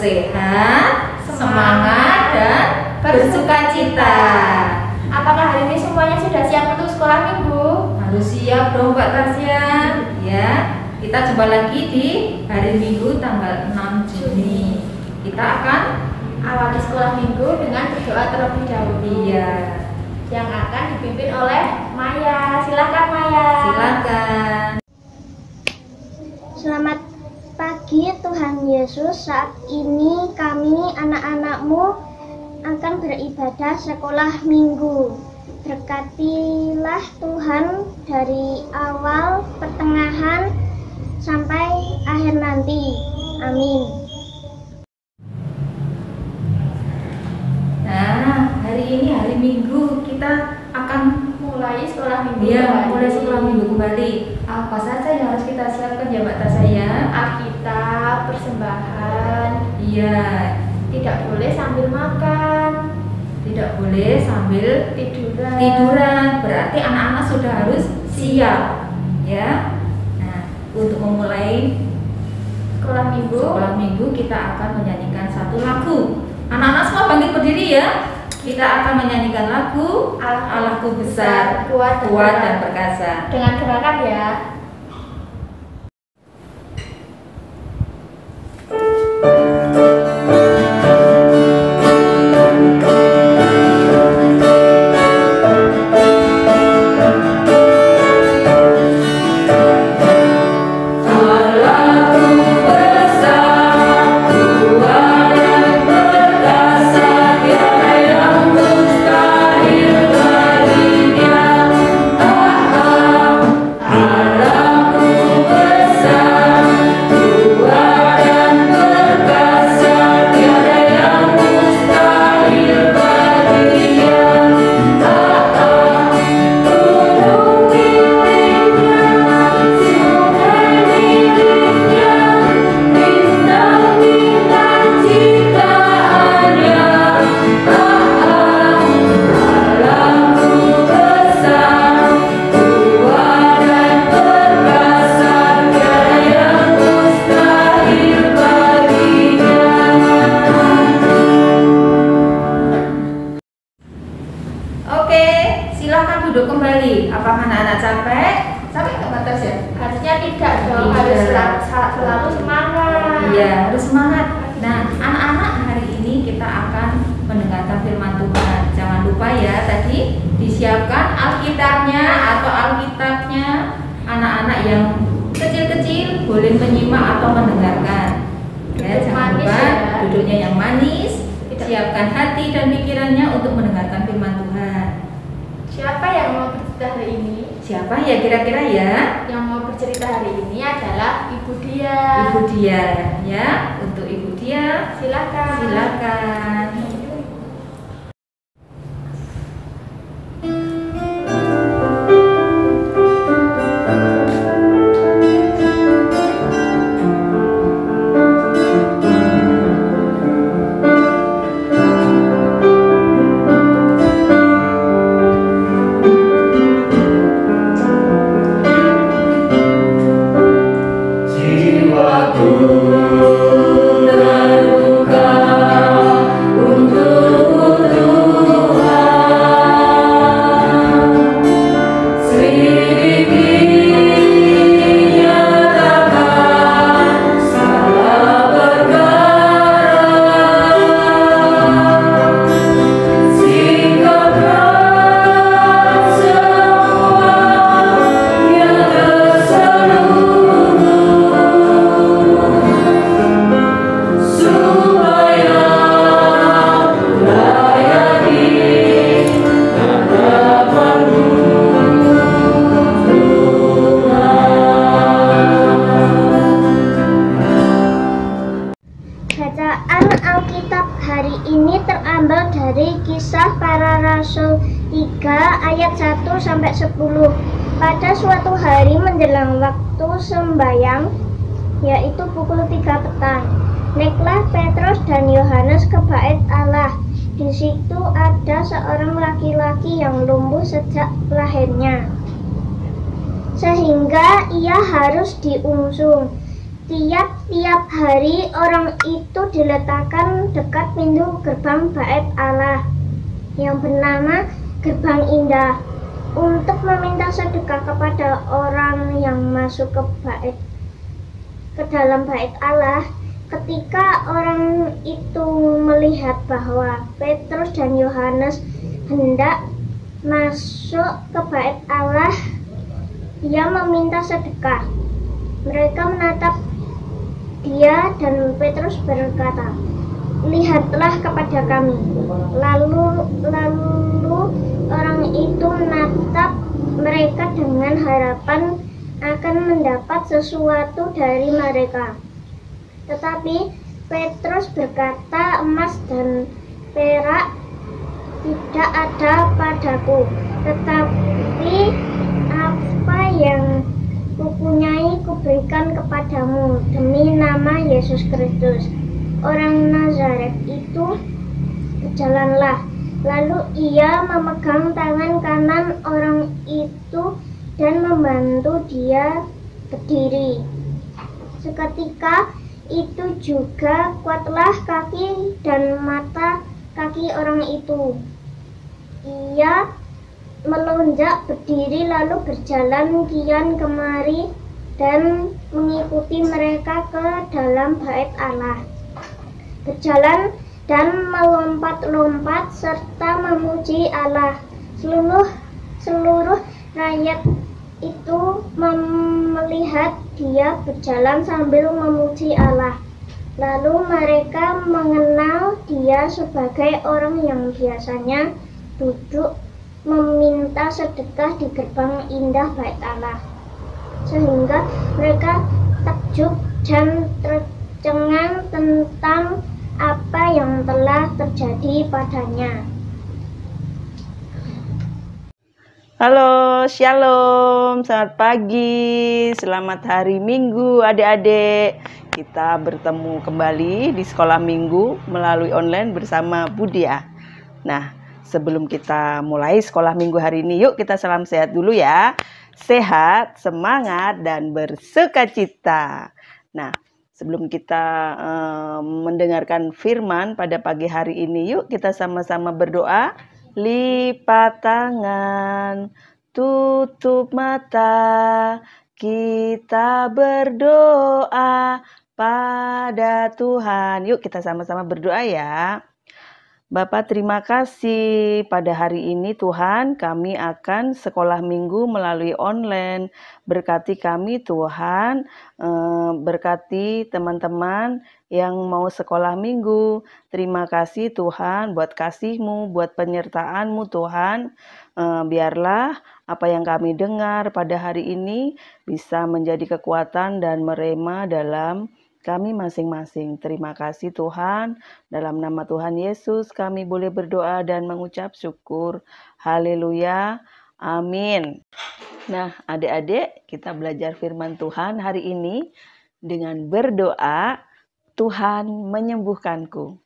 sehat, semangat, dan bersukacita. Apakah hari ini semuanya sudah siap untuk sekolah minggu? Harus siap dong Mbak Tasya. Ya, kita jumpa lagi di hari Minggu tanggal 6 Juni. Kita akan awali sekolah minggu dengan berdoa terlebih dahulu. Iya. Yang akan dipimpin oleh Maya. Silakan Maya. Silakan. Selamat pagi Tuhan Yesus. Saat ini kami anak-anakmu akan beribadah sekolah minggu. Berkatilah Tuhan dari awal, pertengahan, sampai akhir nanti. Amin. Nah, hari ini hari Minggu kita akan Mulai sekolah minggu. mulai sekolah Minggu kembali. Apa saja yang harus kita siapkan ya Mbak Tasya? Alkitab, persembahan. Iya. Tidak boleh sambil makan. Tidak boleh sambil tiduran. Berarti anak-anak sudah harus siap, ya. Nah, untuk memulai Sekolah minggu kita akan menyanyikan satu lagu. Anak-anak semua bangkit berdiri ya. Kita akan menyanyikan lagu Allahku besar, kuat dan perkasa. Dengan gerakan ya. Silahkan duduk kembali. Apakah anak-anak capek? Capek nggak Mbak Tasya? Harusnya tidak dong, harus selalu semangat. Iya, harus semangat. Nah, anak-anak hari ini kita akan mendengarkan firman Tuhan. Jangan lupa ya, tadi disiapkan Alkitabnya atau Alkitabnya. Anak-anak yang kecil-kecil boleh menyimak atau mendengarkan. Ya, jangan lupa duduknya yang manis. Siapkan hati dan pikirannya untuk mendengarkan firman Tuhan. Siapa yang mau bercerita hari ini? Siapa ya kira-kira ya? Yang mau bercerita hari ini adalah Ibu Dia. Ibu Dia, ya. Untuk Ibu Dia, silakan. Silakan. terambil dari Kisah Para Rasul 3 ayat 1-10. Pada suatu hari menjelang waktu sembahyang, yaitu pukul 3 petang, naiklah Petrus dan Yohanes ke bait Allah. Di situ ada seorang laki-laki yang lumpuh sejak lahirnya, sehingga ia harus diungsung. Tiap-tiap hari orang itu diletakkan dekat pintu gerbang Bait Allah yang bernama Gerbang Indah untuk meminta sedekah kepada orang yang masuk ke dalam Bait Allah. Ketika orang itu melihat bahwa Petrus dan Yohanes hendak masuk ke Bait Allah, dia meminta sedekah. Mereka menatap dia dan Petrus berkata, "Lihatlah kepada kami." Lalu orang itu menatap mereka dengan harapan akan mendapat sesuatu dari mereka. Tetapi Petrus berkata, "Emas dan perak tidak ada padaku, tetapi apa yang kupunyai kuberikan kepadamu demi nama Yesus Kristus, orang Nazaret itu." Berjalanlah. Lalu ia memegang tangan kanan orang itu dan membantu dia berdiri. Seketika itu juga kuatlah kaki dan mata kaki orang itu. Ia melonjak berdiri lalu berjalan kian kemari dan mengikuti mereka ke dalam Bait Allah. Berjalan dan melompat-lompat serta memuji Allah. Seluruh rakyat itu melihat dia berjalan sambil memuji Allah. Lalu mereka mengenal dia sebagai orang yang biasanya duduk meminta sedekah di gerbang indah Bait Allah, sehingga mereka takjub dan tercengang tentang apa yang telah terjadi padanya. Halo, shalom, selamat pagi, selamat hari Minggu adik-adik. Kita bertemu kembali di sekolah minggu melalui online bersama Budia. Nah, sebelum kita mulai sekolah minggu hari ini, yuk kita salam sehat dulu ya. Sehat, semangat, dan bersukacita. Nah, sebelum kita mendengarkan firman pada pagi hari ini, yuk kita sama-sama berdoa. Lipat tangan, tutup mata, kita berdoa pada Tuhan. Yuk kita sama-sama berdoa ya. Bapak, terima kasih pada hari ini Tuhan, kami akan sekolah minggu melalui online. Berkati kami Tuhan, berkati teman-teman yang mau sekolah minggu. Terima kasih Tuhan buat kasih-Mu, buat penyertaan-Mu Tuhan. Biarlah apa yang kami dengar pada hari ini bisa menjadi kekuatan dan merema dalam kami masing-masing. Terima kasih Tuhan. Dalam nama Tuhan Yesus kami boleh berdoa dan mengucap syukur. Haleluya. Amin. Nah, adik-adik, kita belajar firman Tuhan hari ini dengan berdoa, Tuhan menyembuhkanku.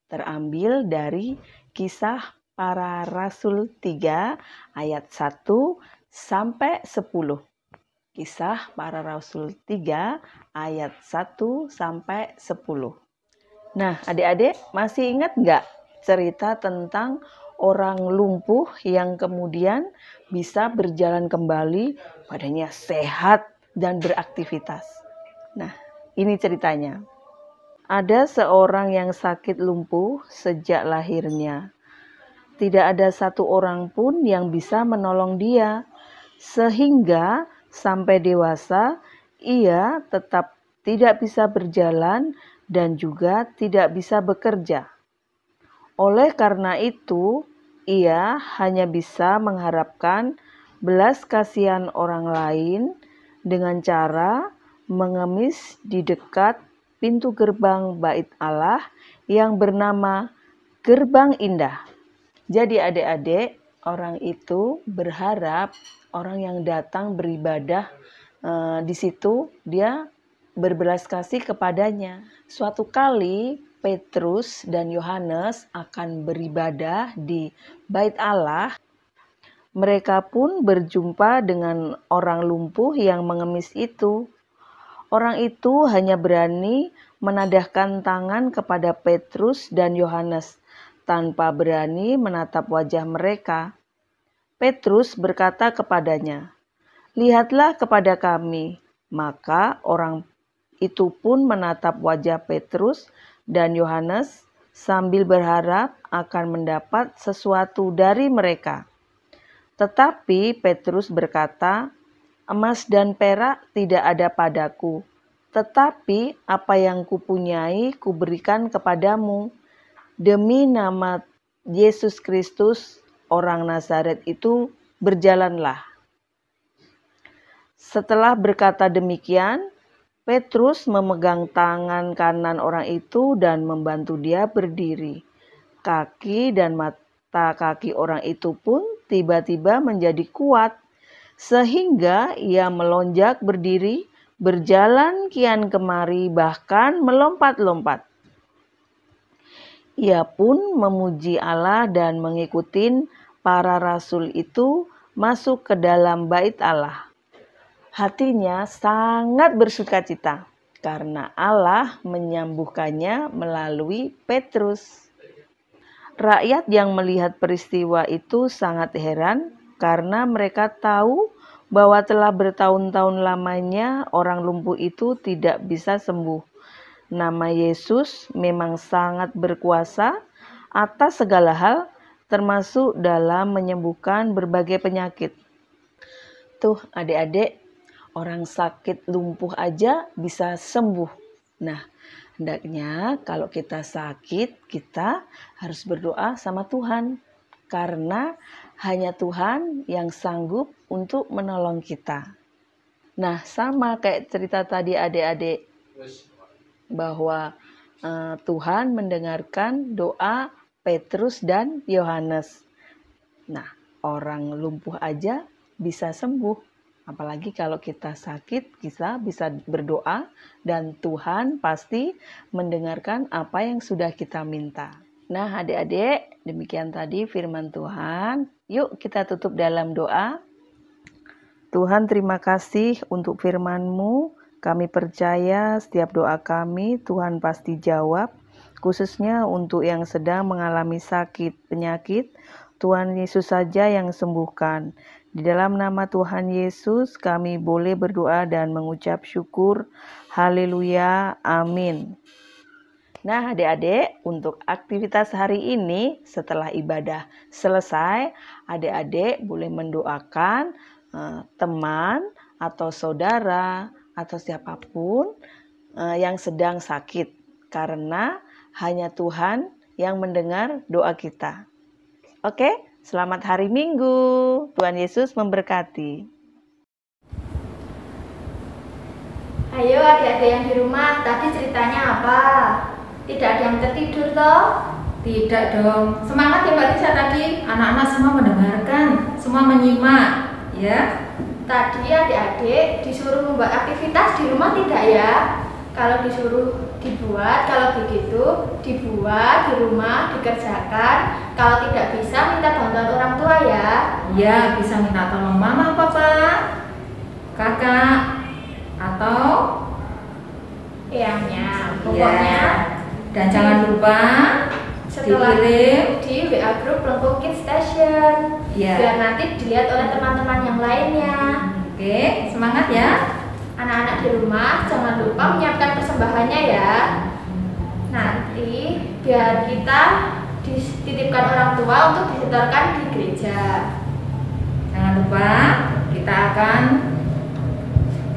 Terambil dari Kisah Para Rasul 3 ayat 1 sampai 10. Kisah Para Rasul 3 ayat 1 sampai 10. Nah, adik-adik masih ingat nggak cerita tentang orang lumpuh yang kemudian bisa berjalan kembali, badannya sehat dan beraktivitas? Nah, ini ceritanya. Ada seorang yang sakit lumpuh sejak lahirnya. Tidak ada satu orang pun yang bisa menolong dia, sehingga sampai dewasa, ia tetap tidak bisa berjalan dan juga tidak bisa bekerja. Oleh karena itu, ia hanya bisa mengharapkan belas kasihan orang lain dengan cara mengemis di dekat pintu gerbang Bait Allah yang bernama Gerbang Indah. Jadi adik-adik, orang itu berharap orang yang datang beribadah di situ dia berbelas kasih kepadanya. Suatu kali Petrus dan Yohanes akan beribadah di Bait Allah. Mereka pun berjumpa dengan orang lumpuh yang mengemis itu. Orang itu hanya berani menadahkan tangan kepada Petrus dan Yohanes tanpa berani menatap wajah mereka. Petrus berkata kepadanya, "Lihatlah kepada kami." Maka orang itu pun menatap wajah Petrus dan Yohanes sambil berharap akan mendapat sesuatu dari mereka. Tetapi Petrus berkata, "Emas dan perak tidak ada padaku, tetapi apa yang kupunyai kuberikan kepadamu. Demi nama Yesus Kristus, orang Nazaret itu, berjalanlah." Setelah berkata demikian, Petrus memegang tangan kanan orang itu dan membantu dia berdiri. Kaki dan mata kaki orang itu pun tiba-tiba menjadi kuat, sehingga ia melonjak berdiri, berjalan kian kemari, bahkan melompat-lompat. Ia pun memuji Allah dan mengikuti para rasul itu masuk ke dalam bait Allah. Hatinya sangat bersukacita karena Allah menyembuhkannya melalui Petrus. Rakyat yang melihat peristiwa itu sangat heran karena mereka tahu bahwa telah bertahun-tahun lamanya orang lumpuh itu tidak bisa sembuh. Nama Yesus memang sangat berkuasa atas segala hal, termasuk dalam menyembuhkan berbagai penyakit. Tuh adik-adik, orang sakit lumpuh aja bisa sembuh. Nah, hendaknya kalau kita sakit, kita harus berdoa sama Tuhan. Karena hanya Tuhan yang sanggup untuk menolong kita. Nah, sama kayak cerita tadi adik-adik, bahwa Tuhan mendengarkan doa Petrus dan Yohanes. Nah, orang lumpuh aja bisa sembuh. Apalagi kalau kita sakit, kita bisa berdoa dan Tuhan pasti mendengarkan apa yang sudah kita minta. Nah, adik-adik, demikian tadi firman Tuhan. Yuk kita tutup dalam doa. Tuhan, terima kasih untuk firman-Mu. Kami percaya setiap doa kami Tuhan pasti jawab, khususnya untuk yang sedang mengalami sakit, penyakit. Tuhan Yesus saja yang sembuhkan. Di dalam nama Tuhan Yesus kami boleh berdoa dan mengucap syukur. Haleluya, amin. Nah adik-adik, untuk aktivitas hari ini setelah ibadah selesai, adik-adik boleh mendoakan teman atau saudara atau siapapun yang sedang sakit. Karena hanya Tuhan yang mendengar doa kita. Oke, selamat hari Minggu. Tuhan Yesus memberkati. Ayo adik-adik yang di rumah, tadi ceritanya apa? Tidak ada yang tertidur toh? Tidak dong. Semangat ya Mbak Lisa tadi. Anak-anak semua mendengarkan, semua menyimak, ya. Tadi adik-adik disuruh membuat aktivitas di rumah tidak ya? Kalau disuruh dibuat, kalau begitu dibuat di rumah, dikerjakan. Kalau tidak bisa minta bantuan orang tua ya. Ya, bisa minta tolong mama, papa, kakak, atau eyangnya. Pokoknya ya. Dan jangan lupa setelah dikirim di WA Group Lengkung Kids Station, ya. biar nanti dilihat oleh teman-teman yang lainnya. Oke, semangat ya. Anak-anak di rumah jangan lupa menyiapkan persembahannya ya. Nanti biar kita dititipkan orang tua untuk disetorkan di gereja. Jangan lupa kita akan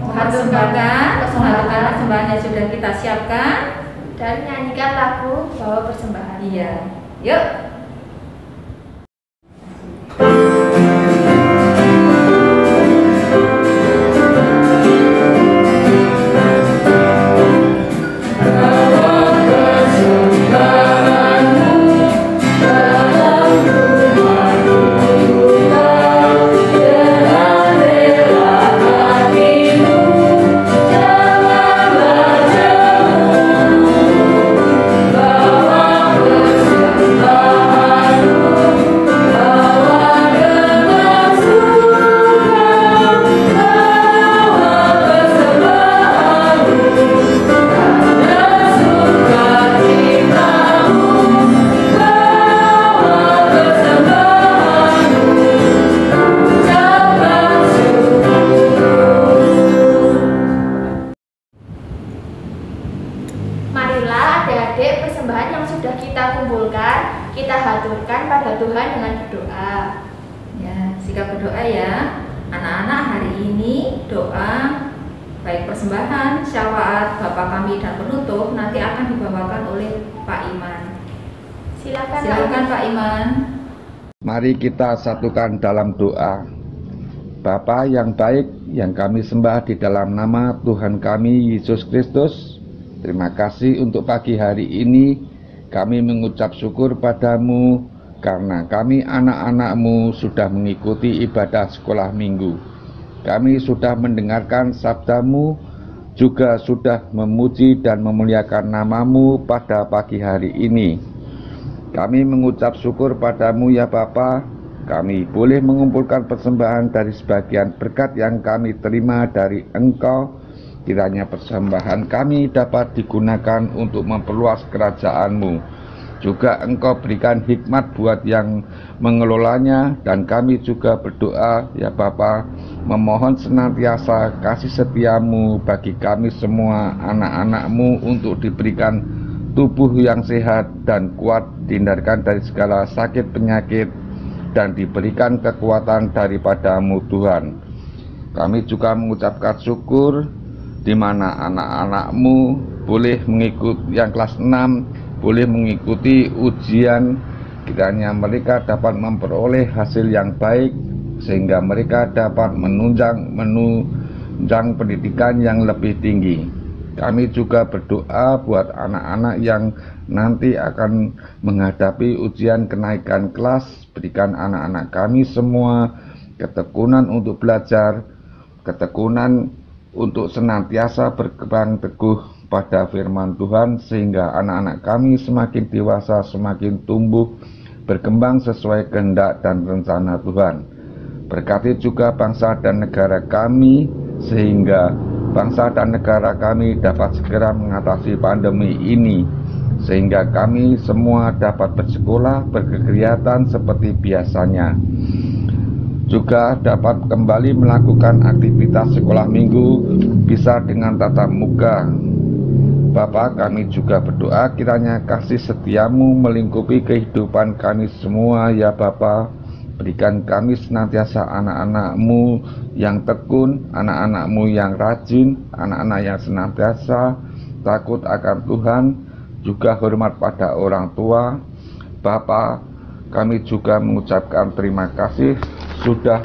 mempersembahkan persembahan yang sudah kita siapkan dan nyanyikan lagu bawa persembahan. Iya. Yuk. Bawa persembahan yang sudah kita kumpulkan, kita haturkan pada Tuhan dengan berdoa. Ya, sikap berdoa ya. Anak-anak, hari ini doa baik persembahan, syafaat, Bapa kami dan penutup nanti akan dibawakan oleh Pak Iman. Silakan Pak Iman. Mari kita satukan dalam doa. Bapa yang baik, yang kami sembah di dalam nama Tuhan kami Yesus Kristus, terima kasih untuk pagi hari ini. Kami mengucap syukur padamu karena kami anak-anak-Mu sudah mengikuti ibadah sekolah minggu. Kami sudah mendengarkan sabda-Mu, juga sudah memuji dan memuliakan nama-Mu pada pagi hari ini. Kami mengucap syukur padamu ya Bapa, kami boleh mengumpulkan persembahan dari sebagian berkat yang kami terima dari Engkau. Kiranya persembahan kami dapat digunakan untuk memperluas kerajaan-Mu. Juga Engkau berikan hikmat buat yang mengelolanya, dan kami juga berdoa ya Bapa, memohon senantiasa kasih setia-Mu bagi kami semua anak-anak-Mu untuk diberikan tubuh yang sehat dan kuat, dihindarkan dari segala sakit penyakit, dan diberikan kekuatan daripada-Mu Tuhan. Kami juga mengucapkan syukur di mana anak-anak-Mu boleh mengikuti yang kelas 6, boleh mengikuti ujian. Kiranya mereka dapat memperoleh hasil yang baik, sehingga mereka dapat menunjang pendidikan yang lebih tinggi. Kami juga berdoa buat anak-anak yang nanti akan menghadapi ujian kenaikan kelas. Berikan anak-anak kami semua ketekunan untuk belajar, ketekunan untuk senantiasa berkembang teguh pada firman Tuhan, sehingga anak-anak kami semakin dewasa, semakin tumbuh, berkembang sesuai kehendak dan rencana Tuhan. Berkati juga bangsa dan negara kami, sehingga bangsa dan negara kami dapat segera mengatasi pandemi ini, sehingga kami semua dapat bersekolah, berkegiatan seperti biasanya. Juga dapat kembali melakukan aktivitas sekolah minggu bisa dengan tatap muka. Bapa, kami juga berdoa kiranya kasih setia-Mu melingkupi kehidupan kami semua ya Bapa. Berikan kami senantiasa anak-anak-Mu yang tekun, anak-anak-Mu yang rajin, anak-anak yang senantiasa takut akan Tuhan, juga hormat pada orang tua. Bapa, kami juga mengucapkan terima kasih sudah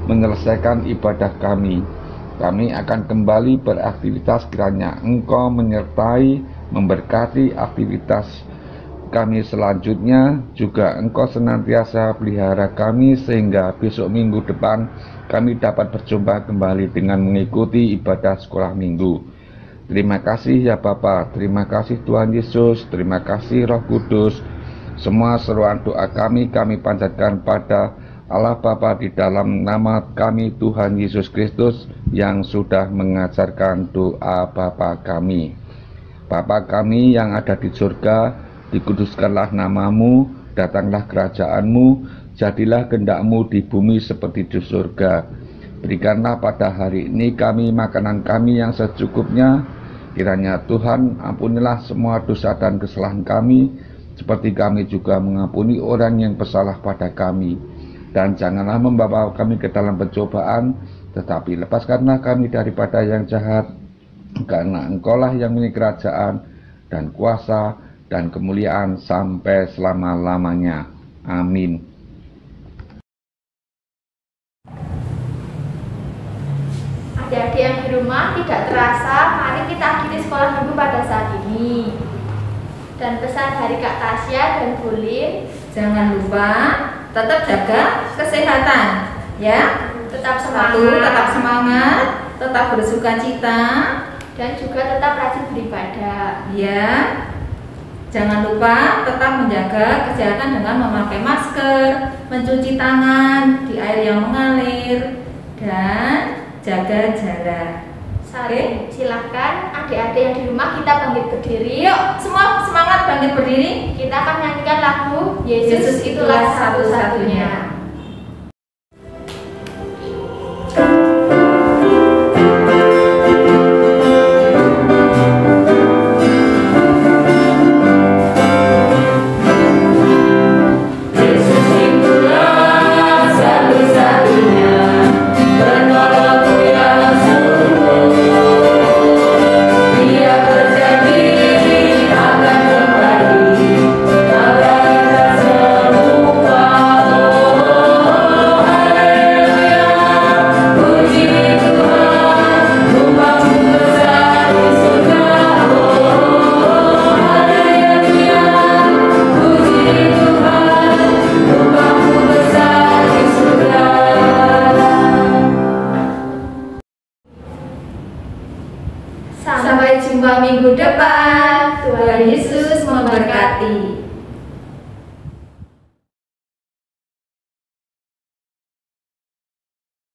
menyelesaikan ibadah kami. Kami akan kembali beraktivitas, kiranya Engkau menyertai, memberkati aktivitas kami selanjutnya. Juga Engkau senantiasa pelihara kami, sehingga besok minggu depan kami dapat berjumpa kembali dengan mengikuti ibadah sekolah minggu. Terima kasih ya Bapa, terima kasih Tuhan Yesus, terima kasih Roh Kudus. Semua seruan doa kami panjatkan pada Allah Bapa di dalam nama kami Tuhan Yesus Kristus yang sudah mengajarkan doa Bapa kami. Bapa kami yang ada di surga, dikuduskanlah nama-Mu, datanglah kerajaan-Mu, jadilah kehendak-Mu di bumi seperti di surga. Berikanlah pada hari ini kami makanan kami yang secukupnya. Kiranya Tuhan ampunilah semua dosa dan kesalahan kami, seperti kami juga mengampuni orang yang bersalah pada kami. Dan janganlah membawa kami ke dalam pencobaan, tetapi lepaskanlah kami daripada yang jahat, karena Engkaulah yang memiliki kerajaan dan kuasa dan kemuliaan sampai selama-lamanya. Amin. Adik-adik yang di rumah, tidak terasa mari kita akhiri sekolah minggu pada saat ini. Dan pesan dari Kak Tasya dan Bulin, jangan lupa tetap jaga kesehatan ya. Tetap semangat, tetap semangat, tetap bersuka cita, dan juga tetap rajin beribadah ya. Jangan lupa tetap menjaga kesehatan dengan memakai masker, mencuci tangan di air yang mengalir, dan jaga jarak. Oke, silahkan adik-adik yang di rumah kita bangkit berdiri. Yuk, semua semangat bangkit berdiri. Kita akan nyanyikan lagu Yesus itulah satu-satunya. Sampai Sampai jumpa minggu depan. Tuhan Yesus memberkati.